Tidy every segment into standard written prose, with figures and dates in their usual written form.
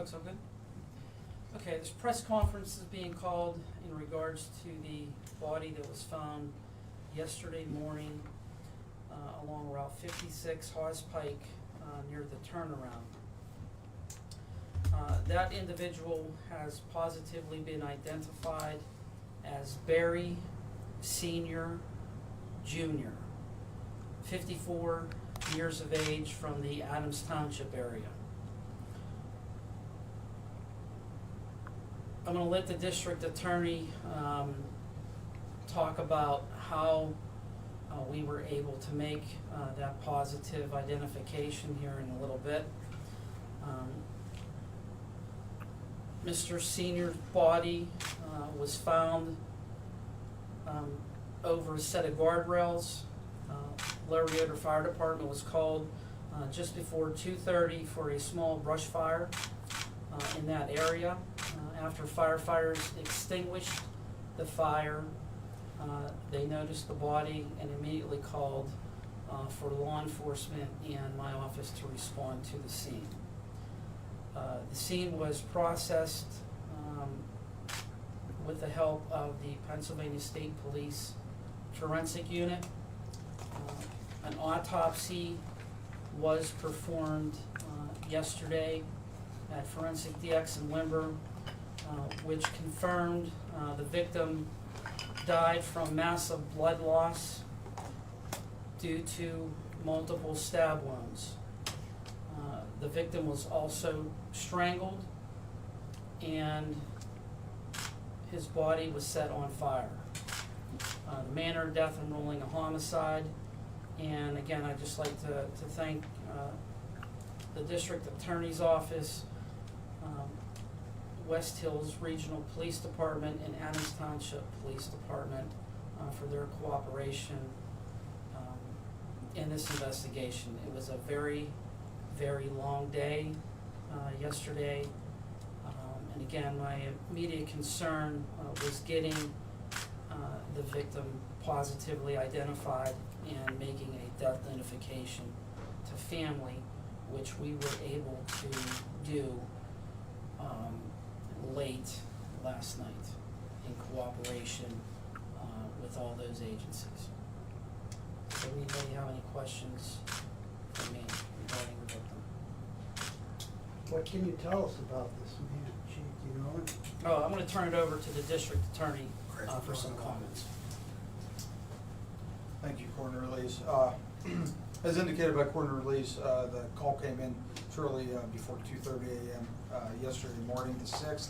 Folks all good? Okay, this press conference is being called in regards to the body that was found yesterday morning along Route 56, Haws Pike, near the turnaround. That individual has positively been identified as Barry Sr. Jr., 54 years of age, from the Adams Township area. I'm going to let the district attorney talk about how we were able to make that positive identification here in a little bit. Mr. Senior's body was found over a set of guardrails. Laredo Fire Department was called just before 2:30 for a small brush fire in that area. After firefighters extinguished the fire, they noticed the body and immediately called for law enforcement and my office to respond to the scene. The scene was processed with the help of the Pennsylvania State Police Forensic Unit. An autopsy was performed yesterday at Forensic DX in Limber, which confirmed the victim died from massive blood loss due to multiple stab wounds. The victim was also strangled and his body was set on fire. The manner of death enrolling a homicide. And again, I'd just like to thank the District Attorney's Office, West Hills Regional Police Department, and Adams Township Police Department for their cooperation in this investigation. It was a very, very long day yesterday. And again, my immediate concern was getting the victim positively identified and making a death identification to family, which we were able to do late last night in cooperation with all those agencies. Does anybody have any questions for me regarding the victim? What can you tell us about this man, Chief? You know him? Oh, I'm going to turn it over to the district attorney for some comments. Thank you, Coroner Lees. As indicated by Coroner Lees, the call came in shortly before 2:30 a.m. Yesterday morning, the 6th.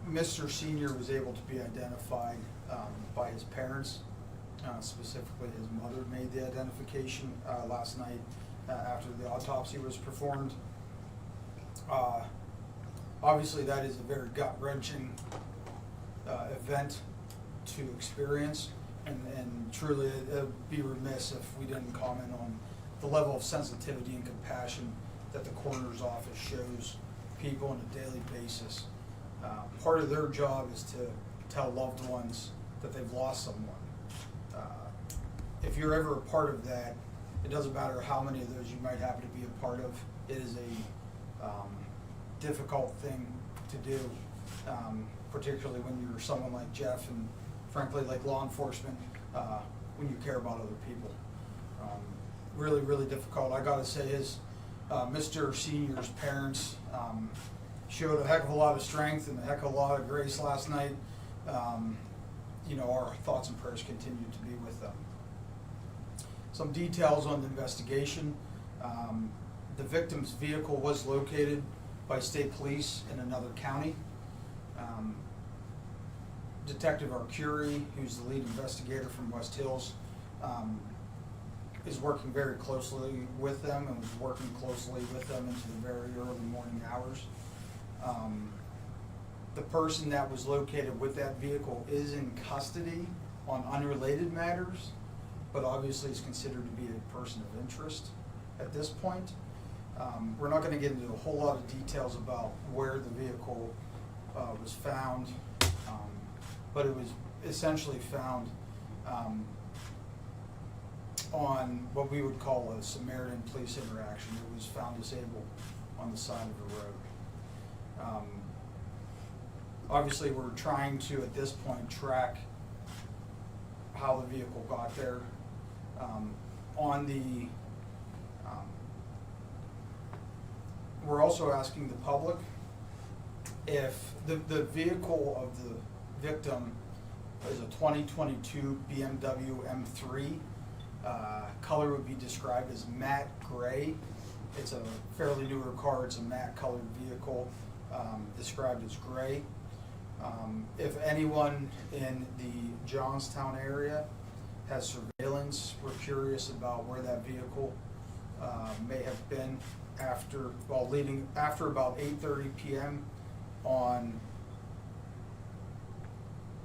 Mr. Senior was able to be identified by his parents. Specifically, his mother made the identification last night after the autopsy was performed. Obviously, that is a very gut-wrenching event to experience, and truly it would be remiss if we didn't comment on the level of sensitivity and compassion that the coroner's office shows people on a daily basis. Part of their job is to tell loved ones that they've lost someone. If you're ever a part of that, it doesn't matter how many of those you might happen to be a part of. It is a difficult thing to do, particularly when you're someone like Jeff and frankly like law enforcement, when you care about other people. Really, really difficult. I gotta say, his Mr. Senior's parents showed a heck of a lot of strength and a heck of a lot of grace last night. You know, our thoughts and prayers continue to be with them. Some details on the investigation. The victim's vehicle was located by state police in another county. Detective Arcuri, who's the lead investigator from West Hills, is working very closely with them and was working closely with them into the very early morning hours. The person that was located with that vehicle is in custody on unrelated matters, but obviously is considered to be a person of interest at this point. We're not going to get into a whole lot of details about where the vehicle was found, but it was essentially found on what we would call a Samaritan police interaction. It was found disabled on the side of the road. Obviously, we're trying to, at this point, track how the vehicle got there. We're also asking the public if the vehicle of the victim is a 2022 BMW M3. Color would be described as matte gray. It's a fairly newer car. It's a matte colored vehicle, described as gray. If anyone in the Johnstown area has surveillance, we're curious about where that vehicle may have been after about 8:30 p.m. on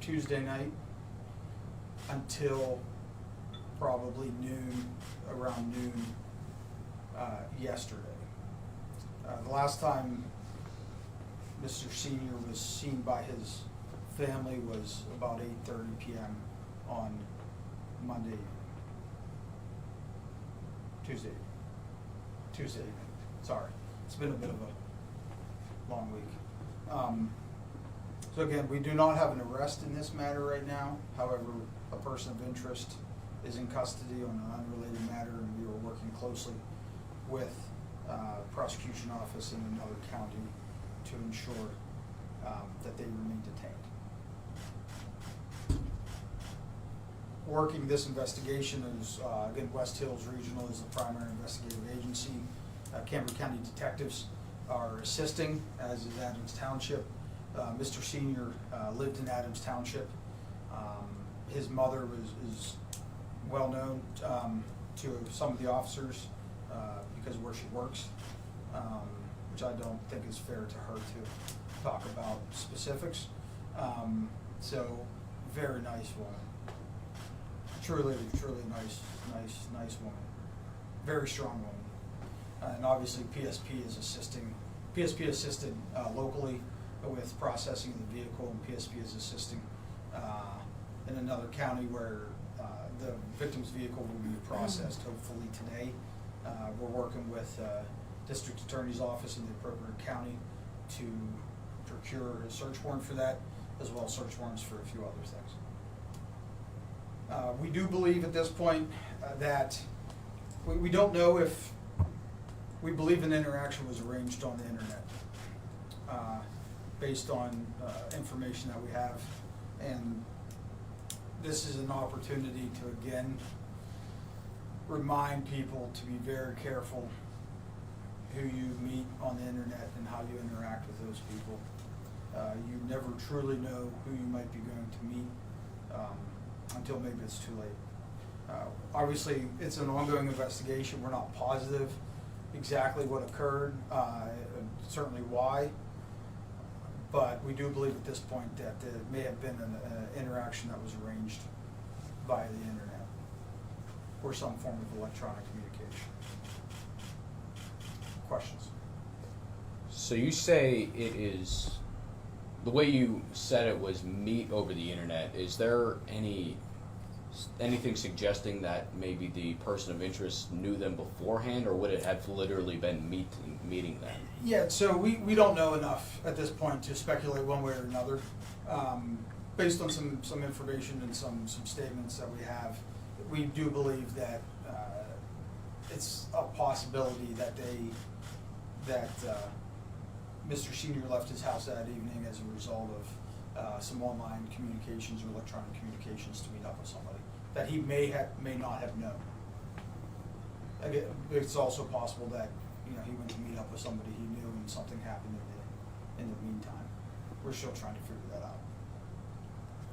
Tuesday night until probably around noon yesterday. The last time Mr. Senior was seen by his family was about 8:30 p.m. on Monday, Tuesday evening. Sorry, it's been a bit of a long week. So again, we do not have an arrest in this matter right now. However, a person of interest is in custody on an unrelated matter, and we are working closely with prosecution office in another county to ensure that they remain detained. Working this investigation is, again, West Hills Regional is the primary investigative agency. Cambria County detectives are assisting, as is Adams Township. Mr. Senior lived in Adams Township. His mother is well known to some of the officers because of where she works, which I don't think is fair to her to talk about specifics. So, very nice woman. Truly nice woman. Very strong woman. And obviously PSP assisted locally with processing the vehicle, and PSP is assisting in another county where the victim's vehicle will be processed hopefully today. We're working with District Attorney's Office in the appropriate county to procure a search warrant for that, as well as search warrants for a few other things. We do believe at this point that we don't know if we believe an interaction was arranged on the internet based on information that we have, and this is an opportunity to again remind people to be very careful who you meet on the internet and how you interact with those people. You never truly know who you might be going to meet until maybe it's too late. Obviously, it's an ongoing investigation. We're not positive exactly what occurred, certainly why, but we do believe at this point that there may have been an interaction that was arranged via the internet or some form of electronic communication. Questions? So you say it is, the way you said it was meet over the internet. Is there anything suggesting that maybe the person of interest knew them beforehand, or would it have literally been meeting them? Yeah, so we don't know enough at this point to speculate one way or another. Based on some information and some statements that we have, we do believe that it's a possibility that Mr. Senior left his house that evening as a result of some online communications or electronic communications to meet up with somebody that he may not have known. Again, it's also possible that he went to meet up with somebody he knew and something happened in the meantime. We're still trying to figure that out.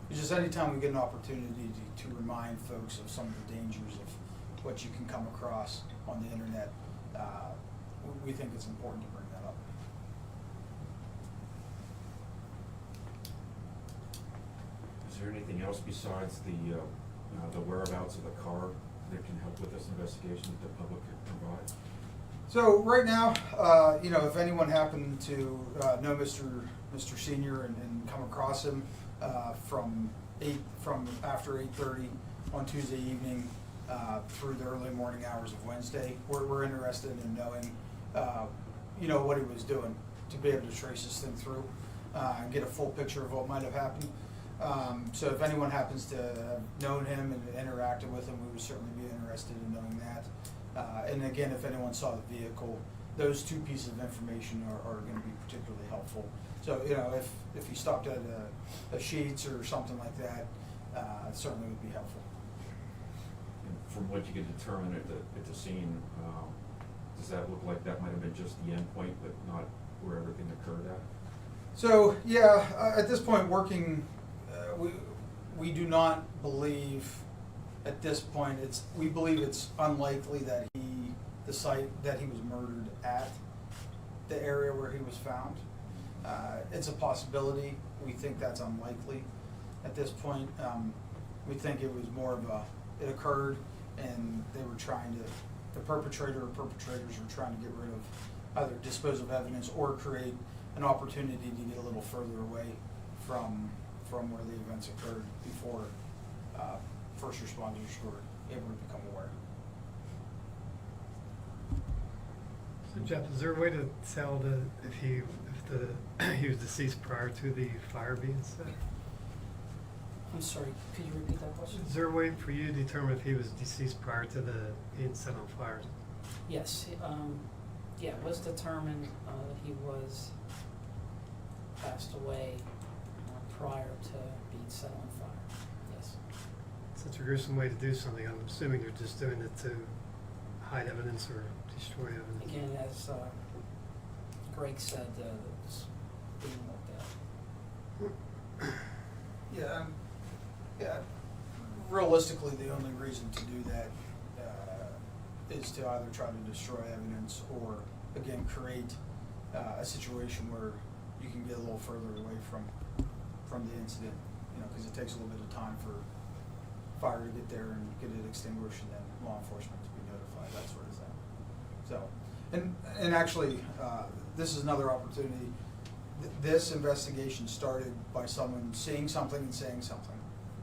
It's just anytime we get an opportunity to remind folks of some of the dangers of what you can come across on the internet, we think it's important to bring that up. Is there anything else besides the whereabouts of the car that can help with this investigation that the public can provide? So right now, if anyone happened to know Mr. Senior and come across him from after 8:30 on Tuesday evening, through the early morning hours of Wednesday. We're interested in knowing, what he was doing to be able to trace this thing through and get a full picture of what might have happened. So if anyone happens to have known him and interacted with him, we would certainly be interested in knowing that. And again, if anyone saw the vehicle, those two pieces of information are going to be particularly helpful. So, if he stopped at a Sheets or something like that, it certainly would be helpful. And from what you can determine at the scene, does that look like that might have been just the end point, but not where everything occurred at? So, yeah, at this point, working, we do not believe at this point, we believe it's unlikely that the site that he was murdered at, the area where he was found. It's a possibility. We think that's unlikely at this point. We think it was more of it occurred and they were the perpetrator or perpetrators were trying to get rid of, either dispose of evidence or create an opportunity to get a little further away from where the events occurred before first responders were able to become aware. So Jeff, is there a way to tell if he was deceased prior to the fire being set? I'm sorry, could you repeat that question? Is there a way for you to determine if he was deceased prior to being set on fire? Yes, it was determined that he was passed away prior to being set on fire, yes. Such a gruesome way to do something. I'm assuming you're just doing it to hide evidence or destroy evidence. Again, as Greg said, it's being looked at. Yeah. Realistically, the only reason to do that is to either try to destroy evidence or, again, create a situation where you can get a little further away from the incident, because it takes a little bit of time for fire to get there and get it extinguished and then law enforcement to be notified, that sort of thing. So, and actually, this is another opportunity. This investigation started by someone seeing something and saying something.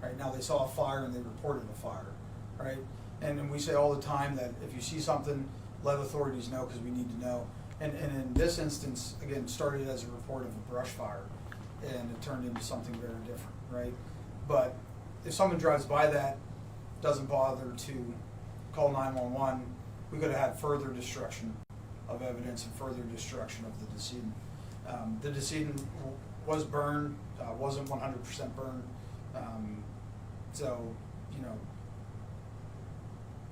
Right now, they saw a fire and they reported a fire. Right, and we say all the time that if you see something, let authorities know because we need to know. And in this instance, again, started as a report of a brush fire, and it turned into something very different. Right, but if someone drives by that, doesn't bother to call 911, we could have had further destruction of evidence and further destruction of the decedent. The decedent was burned, wasn't 100% burned. So,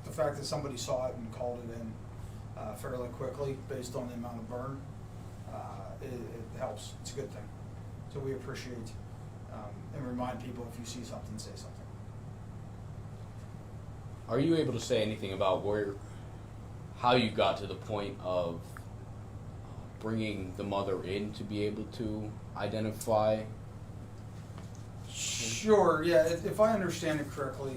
the fact that somebody saw it and called it in fairly quickly based on the amount of burn, it helps. It's a good thing. So we appreciate and remind people, if you see something, say something. Are you able to say anything about how you got to the point of bringing the mother in to be able to identify? Sure, yeah, if I understand it correctly,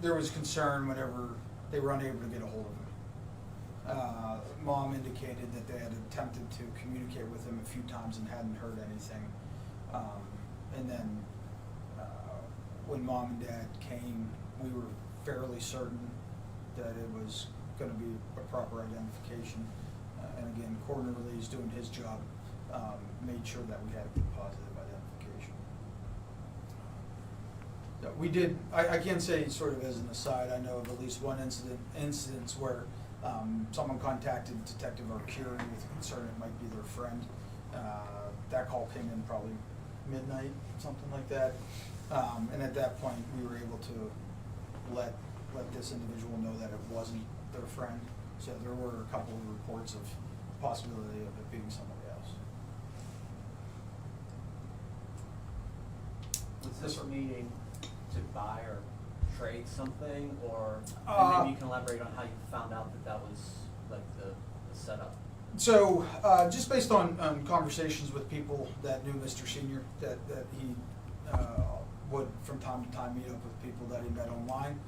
there was concern whenever they were unable to get a hold of him. Mom indicated that they had attempted to communicate with him a few times and hadn't heard anything. And then when Mom and Dad came, we were fairly certain that it was going to be a proper identification. And again, Coroner Lee's doing his job, made sure that we had a good positive identification. We did, I can say sort of as an aside, I know of at least one instance where someone contacted Detective Arcuri with concern it might be their friend. That call came in probably midnight, something like that. And at that point, we were able to let this individual know that it wasn't their friend. So there were a couple of reports of possibility of it being somebody else. Was this a meeting to buy or trade something, or and maybe you can elaborate on how you found out that was like the setup? So just based on conversations with people that knew Mr. Senior, that he would from time to time meet up with people that he met online.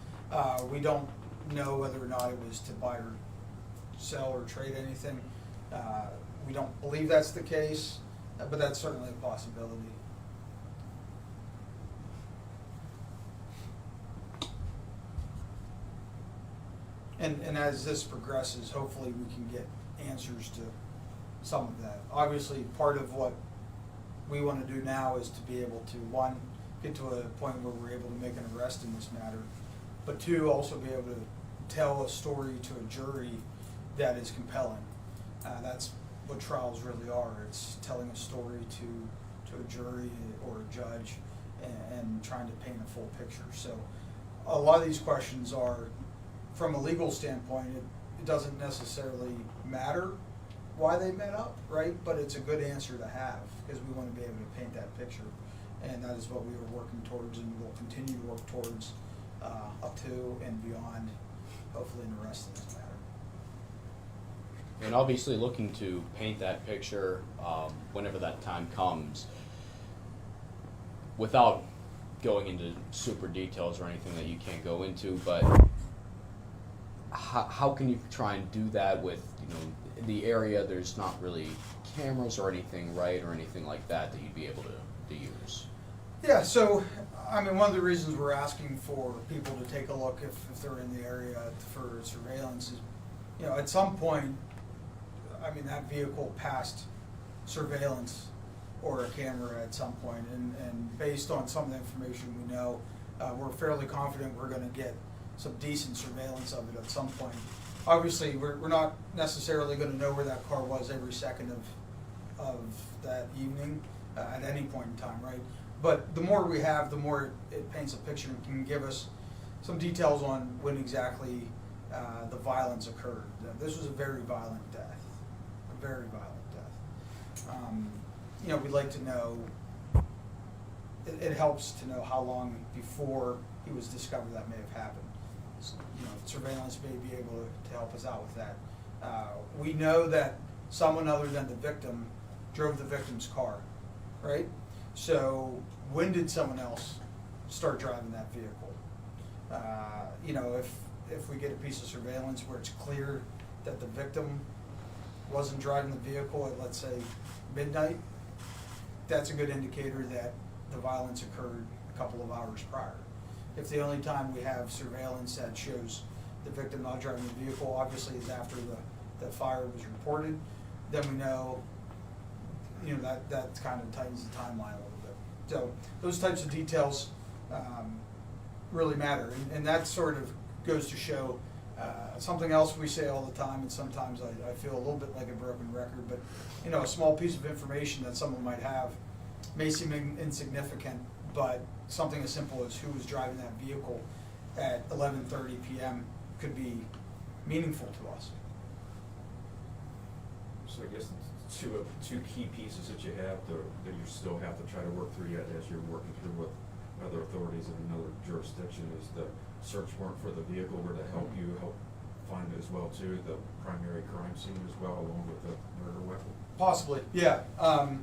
We don't know whether or not it was to buy or sell or trade anything. We don't believe that's the case, but that's certainly a possibility. And as this progresses, hopefully we can get answers to some of that. Obviously, part of what we want to do now is to be able to, one, get to a point where we're able to make an arrest in this matter, but two, also be able to tell a story to a jury that is compelling. That's what trials really are. It's telling a story to a jury or a judge and trying to paint a full picture. So a lot of these questions are, from a legal standpoint, it doesn't necessarily matter why they met up, right? But it's a good answer to have because we want to be able to paint that picture. And that is what we are working towards and will continue to work towards up to and beyond, hopefully, in the rest of this matter. And obviously looking to paint that picture whenever that time comes, without going into super details or anything that you can't go into, but how can you try and do that with, the area there's not really cameras or anything, right, or anything like that you'd be able to use? Yeah, so, I mean, one of the reasons we're asking for people to take a look if they're in the area for surveillance is, at some point, I mean, that vehicle passed surveillance or a camera at some point, and based on some of the information we know, we're fairly confident we're gonna get some decent surveillance of it at some point. Obviously, we're not necessarily gonna know where that car was every second of that evening at any point in time, right? But the more we have, the more it paints a picture and can give us some details on when exactly the violence occurred. This was a very violent death, a very violent death. We'd like to know, it helps to know how long before he was discovered that may have happened. Surveillance may be able to help us out with that. We know that someone other than the victim drove the victim's car, right? So when did someone else start driving that vehicle? If we get a piece of surveillance where it's clear that the victim wasn't driving the vehicle at, let's say, midnight, that's a good indicator that the violence occurred a couple of hours prior. If the only time we have surveillance that shows the victim not driving the vehicle, obviously, is after the fire was reported, then we know, that kind of tightens the timeline a little bit. So those types of details really matter, and that sort of goes to show something else we say all the time, and sometimes I feel a little bit like a broken record, but a small piece of information that someone might have may seem insignificant, but something as simple as who was driving that vehicle at 11:30 p.m. could be meaningful to us. So I guess two key pieces that you have that you still have to try to work through yet as you're working through with other authorities in another jurisdiction is the search warrant for the vehicle where to help find it as well too, the primary crime scene as well, along with the murder weapon. Possibly, yeah. I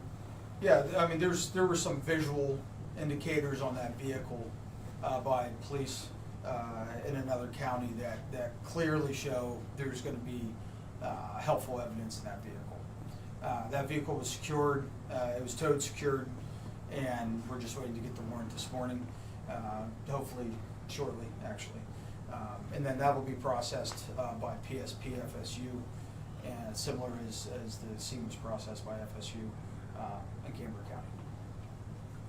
mean, there were some visual indicators on that vehicle by police in another county that clearly show there's going to be helpful evidence in that vehicle. That vehicle was secured, it was towed secured, and we're just waiting to get the warrant this morning, hopefully shortly, actually. And then that will be processed by PSP FSU, and similar as the scene was processed by FSU in Cambria County.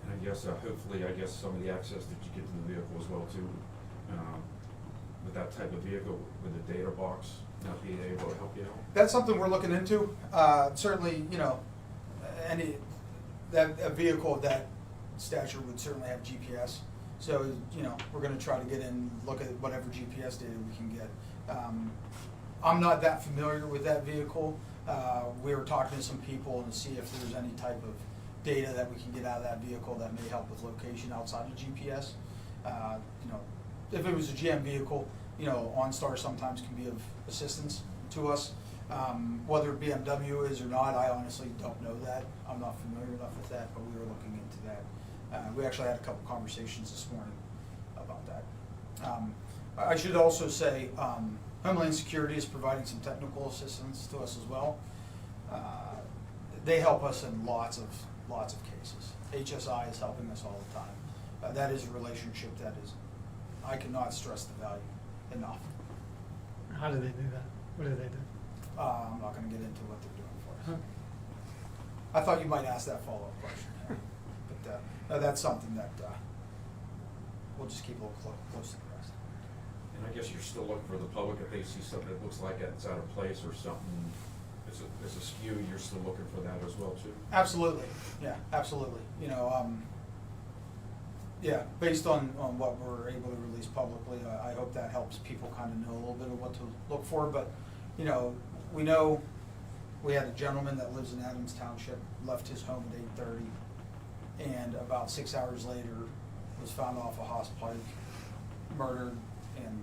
And I guess hopefully, some of the access that you get to the vehicle as well too, with that type of vehicle, with the data box not being able to help you out. That's something we're looking into. Certainly, a vehicle of that stature would certainly have GPS. So, we're going to try to get in, look at whatever GPS data we can get. I'm not that familiar with that vehicle. We were talking to some people to see if there's any type of data that we can get out of that vehicle that may help with location outside of GPS. If it was a GM vehicle, OnStar sometimes can be of assistance to us. Whether BMW is or not, I honestly don't know that. I'm not familiar enough with that, but we were looking into that. We actually had a couple conversations this morning about that. I should also say Homeland Security is providing some technical assistance to us as well. They help us in lots of cases. HSI is helping us all the time. That is a relationship that is, I cannot stress the value enough. How do they do that? What do they do? I'm not gonna get into what they're doing for us. Huh. I thought you might ask that follow-up question, yeah. But, no, that's something that, we'll just keep a little close to the rest. And I guess you're still looking for the public, if they see something that looks like it's out of place or something is askew, you're still looking for that as well too? Absolutely, yeah, absolutely. You know, yeah, based on what we're able to release publicly, I hope that helps people kind of know a little bit of what to look for. But, you know we had a gentleman that lives in Adams Township, left his home at 8:30, and about 6 hours later was found off of Haws Pike, murdered and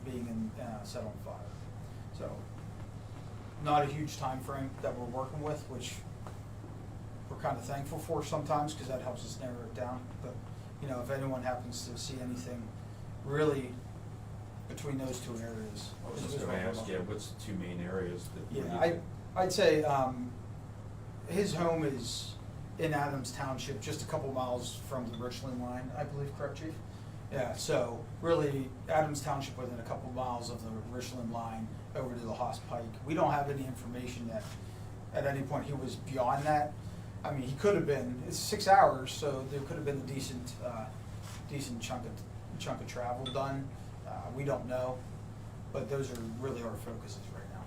being set on fire. So, not a huge time frame that we're working with, which we're kind of thankful for sometimes because that helps us narrow it down. But, you know, if anyone happens to see anything really between those two areas. I was just gonna ask, yeah, what's the two main areas that? Yeah, I'd say his home is in Adams Township, just a couple miles from the Richland line, I believe, correct, Chief? Yeah, so really Adams Township within a couple miles of the Richland line over to the Haws Pike. We don't have any information that at any point he was beyond that. I mean, he could have been, it's 6 hours, so there could have been a decent chunk of travel done. We don't know, but those are really our focuses right now.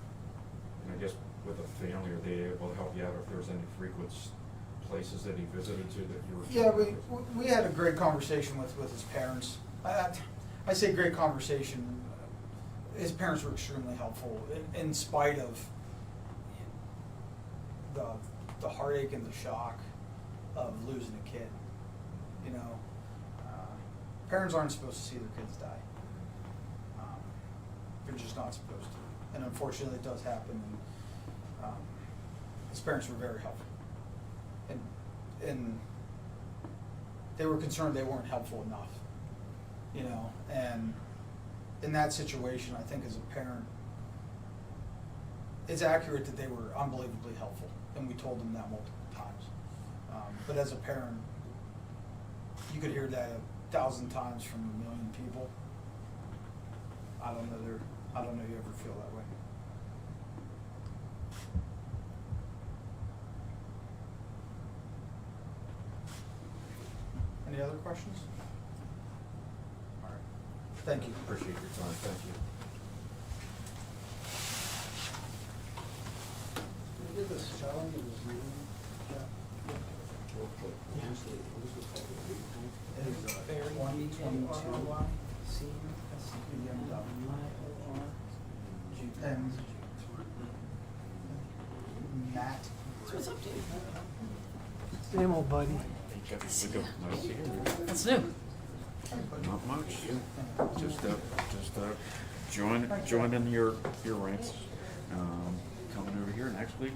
And I guess with the family, are they able to help you out if there's any frequent places that he visited to that you were? Yeah, we had a great conversation with his parents. I say great conversation. His parents were extremely helpful in spite of the heartache and the shock of losing a kid. You know, parents aren't supposed to see their kids die. They're just not supposed to, and unfortunately, it does happen. And his parents were very helpful, and they were concerned they weren't helpful enough. You know, and in that situation, I think as a parent, it's accurate that they were unbelievably helpful, and we told them that multiple times. But as a parent, you could hear that 1,000 times from 1,000,000 people. I don't know you ever feel that way. Any other questions? All right. Thank you. Appreciate your time, thank you. Can you give the spelling of his name, Jeff? Barry, 122 and Matt. What's up, dude? Same old buddy. Nice to hear you. What's new? Not much. Just joining your ranks. Coming over here next week.